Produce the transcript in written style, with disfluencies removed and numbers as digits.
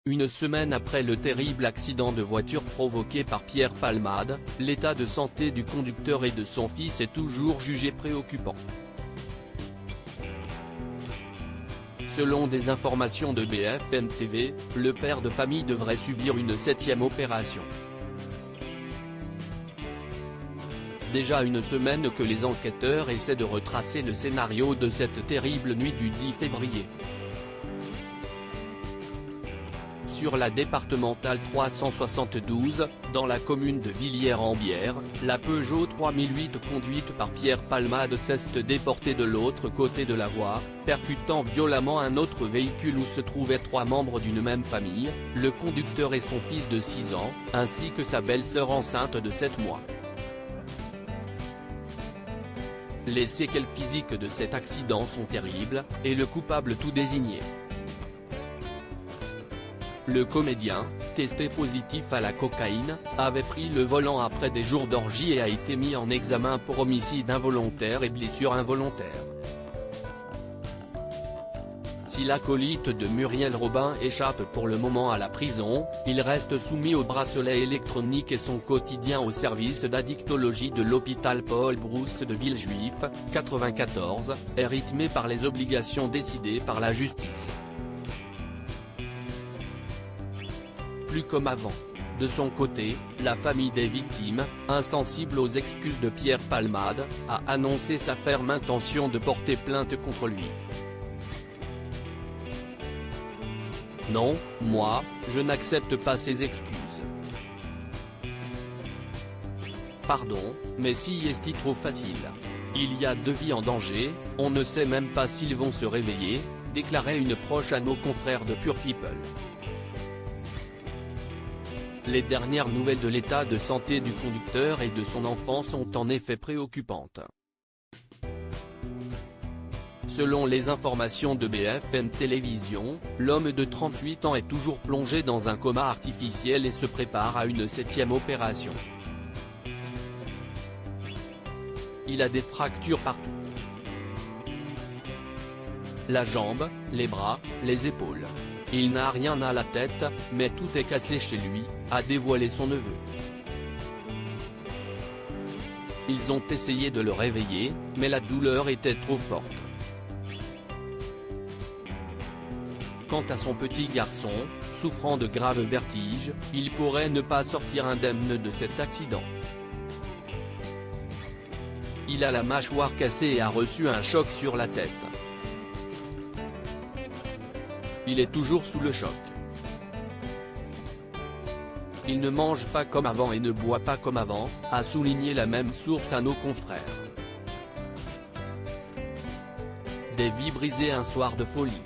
Une semaine après le terrible accident de voiture provoqué par Pierre Palmade, l'état de santé du conducteur et de son fils est toujours jugé préoccupant. Selon des informations de BFM TV, le père de famille devrait subir une 7e opération. Déjà une semaine que les enquêteurs essaient de retracer le scénario de cette terrible nuit du 10 février. Sur la départementale 372, dans la commune de Villiers-en-Bière, la Peugeot 3008 conduite par Pierre Palmade s'est déportée de l'autre côté de la voie, percutant violemment un autre véhicule où se trouvaient 3 membres d'une même famille, le conducteur et son fils de 6 ans, ainsi que sa belle-sœur enceinte de 7 mois. Les séquelles physiques de cet accident sont terribles, et le coupable tout désigné. Le comédien, testé positif à la cocaïne, avait pris le volant après des jours d'orgie et a été mis en examen pour homicide involontaire et blessure involontaire. Si l'acolyte de Muriel Robin échappe pour le moment à la prison, il reste soumis au bracelet électronique et son quotidien au service d'addictologie de l'hôpital Paul Brousse de Villejuif, 94, est rythmé par les obligations décidées par la justice. Plus comme avant. De son côté, la famille des victimes, insensible aux excuses de Pierre Palmade, a annoncé sa ferme intention de porter plainte contre lui. Non, moi, je n'accepte pas ces excuses. Pardon, mais si est-ce trop facile. Il y a 2 vies en danger, on ne sait même pas s'ils vont se réveiller, déclarait une proche à nos confrères de Pure People. Les dernières nouvelles de l'état de santé du conducteur et de son enfant sont en effet préoccupantes. Selon les informations de BFM Télévision, l'homme de 38 ans est toujours plongé dans un coma artificiel et se prépare à une 7e opération. Il a des fractures partout. La jambe, les bras, les épaules. Il n'a rien à la tête, mais tout est cassé chez lui, a dévoilé son neveu. Ils ont essayé de le réveiller, mais la douleur était trop forte. Quant à son petit garçon, souffrant de graves vertiges, il pourrait ne pas sortir indemne de cet accident. Il a la mâchoire cassée et a reçu un choc sur la tête. Il est toujours sous le choc. Il ne mange pas comme avant et ne boit pas comme avant, a souligné la même source à nos confrères. Des vies brisées un soir de folie.